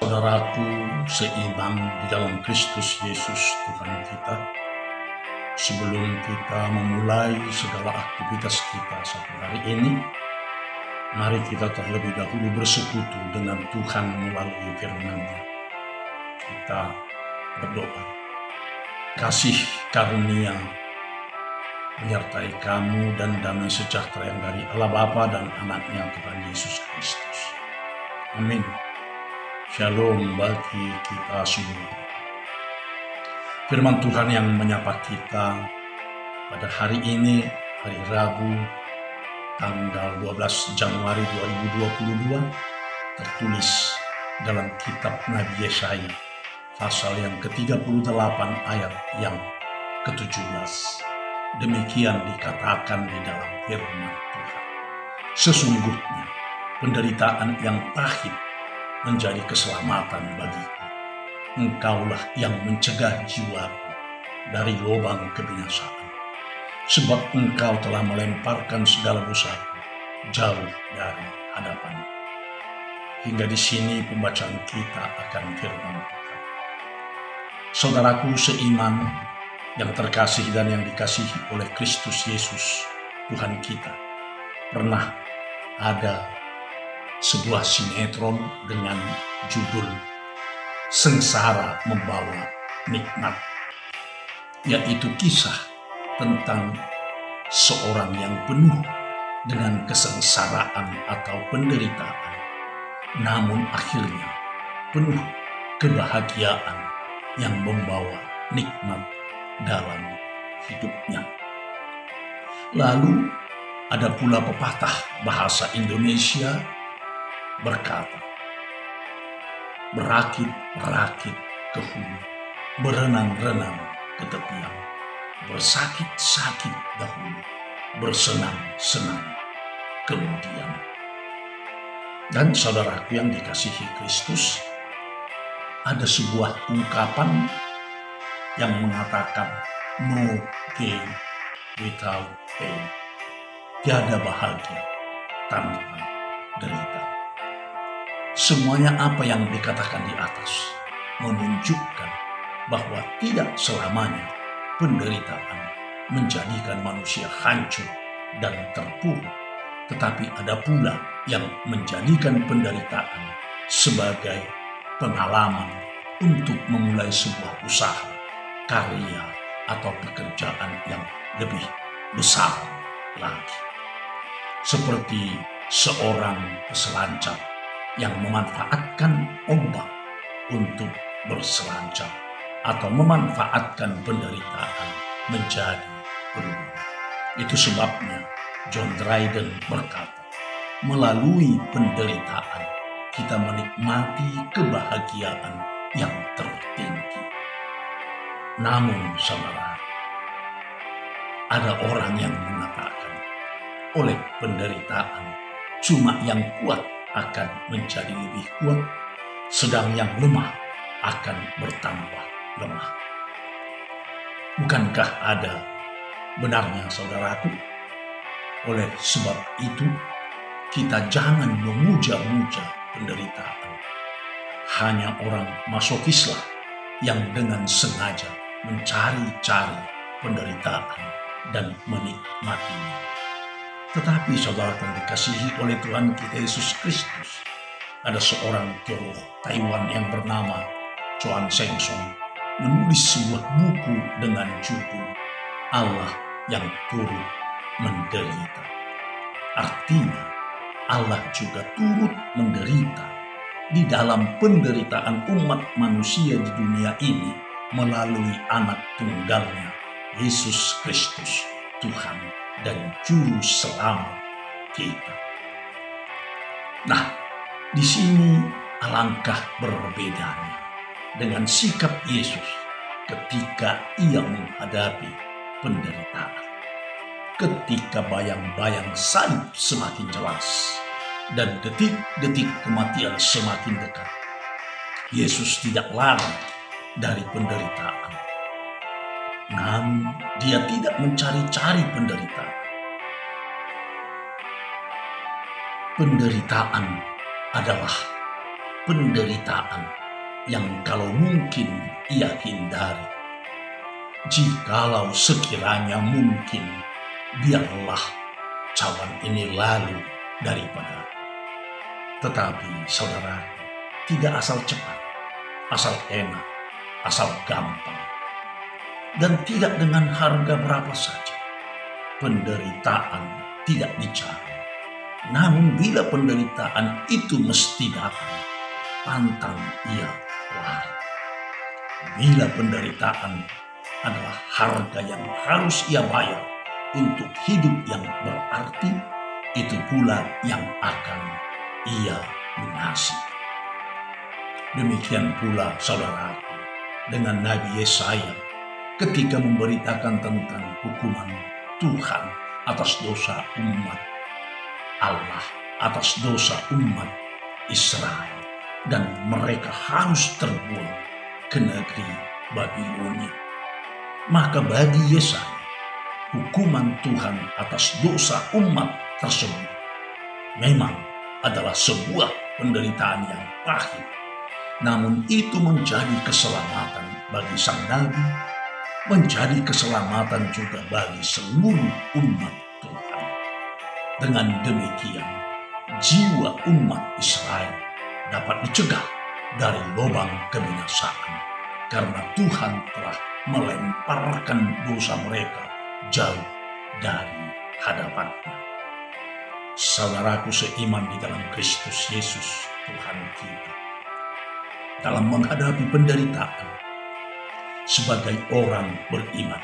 Saudaraku seiman di dalam Kristus Yesus Tuhan kita, sebelum kita memulai segala aktivitas kita satu hari ini, mari kita terlebih dahulu bersekutu dengan Tuhan melalui firman-Nya. Kita berdoa. Kasih karunia menyertai kamu dan damai sejahtera yang dari Allah Bapa dan Anak-Nya Tuhan Yesus Kristus. Amin. Shalom bagi kita semua. Firman Tuhan yang menyapa kita pada hari ini, hari Rabu, tanggal 12 Januari 2022, tertulis dalam kitab Nabi Yesaya, pasal yang ke-38 ayat yang ke-17. Demikian dikatakan di dalam firman Tuhan. Sesungguhnya penderitaan yang pahit menjadi keselamatan bagiku. Engkaulah yang mencegah jiwaku dari lubang kebinasaan. Sebab engkau telah melemparkan segala dosaku jauh dari hadapanmu. Hingga di sini pembacaan kita akan firman Tuhan. Saudaraku seiman yang terkasih dan yang dikasihi oleh Kristus Yesus Tuhan kita, pernah ada sebuah sinetron dengan judul Sengsara Membawa Nikmat, yaitu kisah tentang seorang yang penuh dengan kesengsaraan atau penderitaan, namun akhirnya penuh kebahagiaan yang membawa nikmat dalam hidupnya. Lalu ada pula pepatah bahasa Indonesia berkata, berakit-rakit ke hulu, berenang-renang ke tepian, bersakit-sakit dahulu, bersenang-senang kemudian. Dan saudaraku yang dikasihi Kristus, ada sebuah ungkapan yang mengatakan no gain without pain. Tiada bahagia tanpa derita. Semuanya apa yang dikatakan di atas menunjukkan bahwa tidak selamanya penderitaan menjadikan manusia hancur dan terpuruk, tetapi ada pula yang menjadikan penderitaan sebagai pengalaman untuk memulai sebuah usaha, karya, atau pekerjaan yang lebih besar lagi. Seperti seorang peselancar yang memanfaatkan ombak untuk berselancar atau memanfaatkan penderitaan menjadi peluang. Itu sebabnya John Dryden berkata, melalui penderitaan kita menikmati kebahagiaan yang tertinggi. Namun saudara, ada orang yang mengatakan oleh penderitaan cuma yang kuat akan menjadi lebih kuat, sedang yang lemah akan bertambah lemah. Bukankah ada benarnya saudaraku? Oleh sebab itu, kita jangan memuja-muja penderitaan. Hanya orang masokislah yang dengan sengaja mencari-cari penderitaan dan menikmatinya. Tetapi saudara yang dikasihi oleh Tuhan kita Yesus Kristus, ada seorang teolog Taiwan yang bernama Chuan Sheng Song menulis sebuah buku dengan judul Allah yang turut menderita. Artinya Allah juga turut menderita di dalam penderitaan umat manusia di dunia ini melalui anak tunggalnya Yesus Kristus, Tuhan dan Juru Selamat kita. Nah, di sini alangkah berbedanya dengan sikap Yesus ketika ia menghadapi penderitaan. Ketika bayang-bayang salib semakin jelas dan detik-detik kematian semakin dekat, Yesus tidak lari dari penderitaan. Namun dia tidak mencari-cari penderitaan. Penderitaan adalah penderitaan yang kalau mungkin ia hindari. Jikalau sekiranya mungkin, biarlah cawan ini lalu daripada. Tetapi saudara, tidak asal cepat, asal enak, asal gampang, dan tidak dengan harga berapa saja. Penderitaan tidak dicari. Namun bila penderitaan itu mesti datang, pantang ia lari. Bila penderitaan adalah harga yang harus ia bayar untuk hidup yang berarti, itu pula yang akan ia lunasi. Demikian pula saudaraku dengan Nabi Yesaya ketika memberitakan tentang hukuman Tuhan atas dosa umat Allah, atas dosa umat Israel, dan mereka harus terbuang ke negeri Babilonia. Maka bagi Yesaya, hukuman Tuhan atas dosa umat tersebut memang adalah sebuah penderitaan yang pahit. Namun itu menjadi keselamatan bagi sang nabi, menjadi keselamatan juga bagi seluruh umat Tuhan. Dengan demikian, jiwa umat Israel dapat dicegah dari lubang kebinasaan, karena Tuhan telah melemparkan dosa mereka jauh dari hadapannya. Saudaraku seiman di dalam Kristus Yesus Tuhan kita, dalam menghadapi penderitaan sebagai orang beriman,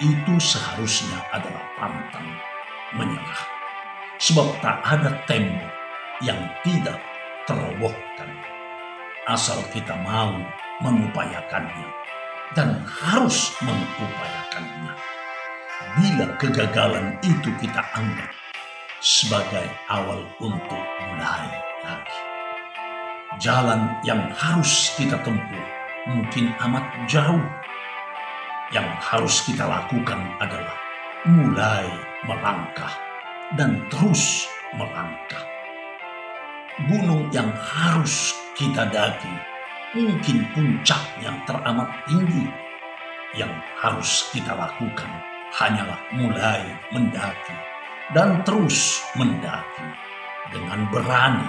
itu seharusnya adalah pantang menyerah. Sebab tak ada tembok yang tidak terobohkan, asal kita mau mengupayakannya, dan harus mengupayakannya. Bila kegagalan itu kita anggap sebagai awal untuk mulai lagi, jalan yang harus kita tempuh mungkin amat jauh. Yang harus kita lakukan adalah mulai melangkah dan terus melangkah. Gunung yang harus kita daki mungkin puncaknya teramat tinggi. Yang harus kita lakukan hanyalah mulai mendaki dan terus mendaki dengan berani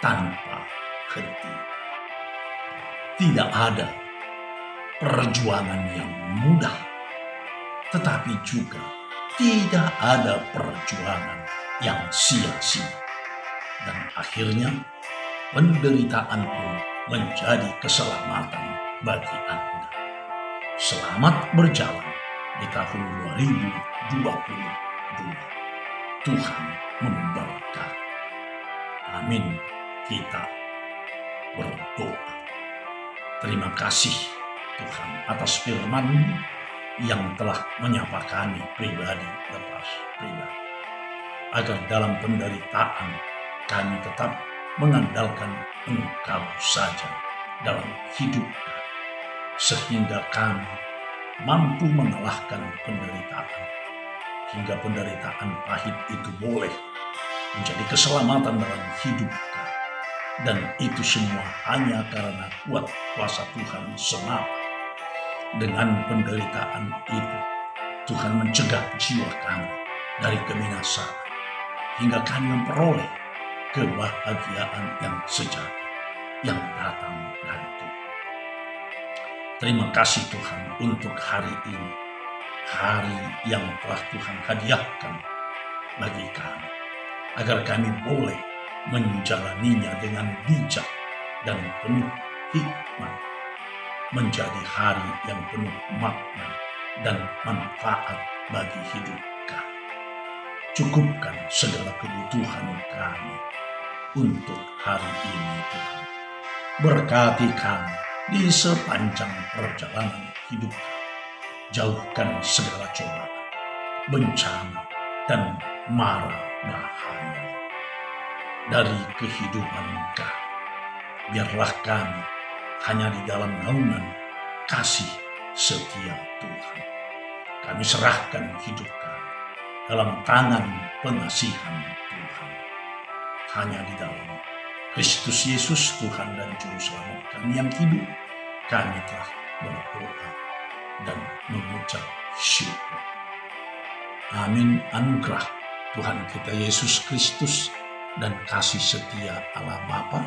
tanpa henti. Tidak ada perjuangan yang mudah, tetapi juga tidak ada perjuangan yang sia-sia. Dan akhirnya penderitaan pun menjadi keselamatan bagi Anda. Selamat berjalan di tahun 2022. Tuhan memberkati. Amin. Kita berdoa. Terima kasih Tuhan atas firman-Mu yang telah menyapa kami pribadi lepas pribadi, agar dalam penderitaan kami tetap mengandalkan Engkau saja dalam hidup kami, sehingga kami mampu mengalahkan penderitaan, hingga penderitaan pahit itu boleh menjadi keselamatan dalam hidup kami. Dan itu semua hanya karena kuat kuasa Tuhan semata. Dengan penderitaan itu, Tuhan mencegah jiwa kami dari kebinasaan, hingga kami memperoleh kebahagiaan yang sejati yang datang dari Tuhan. Terima kasih Tuhan untuk hari ini, hari yang telah Tuhan hadiahkan bagi kami, agar kami boleh menjalaninya dengan bijak dan penuh hikmat, menjadi hari yang penuh makna dan manfaat bagi hidup kami. Cukupkan segala kebutuhan kami untuk hari ini Tuhan. Berkati kami di sepanjang perjalanan hidup kami. Jauhkan segala cobaan, bencana, dan mara bahaya dari kehidupan kami. Biarlah kami hanya di dalam naungan kasih setia Tuhan. Kami serahkan hidup kami dalam tangan pengasihan Tuhan. Hanya di dalam Kristus Yesus, Tuhan dan Juru Selamat kami yang hidup, kami telah berdoa dan mengucap syukur. Amin. Anugerah Tuhan kita Yesus Kristus dan kasih setia Allah Bapa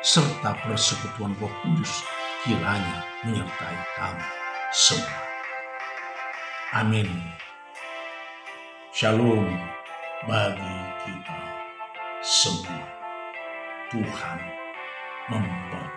serta persekutuan Roh Kudus kiranya menyertai kamu semua. Amin. Shalom bagi kita semua. Tuhan memberkati.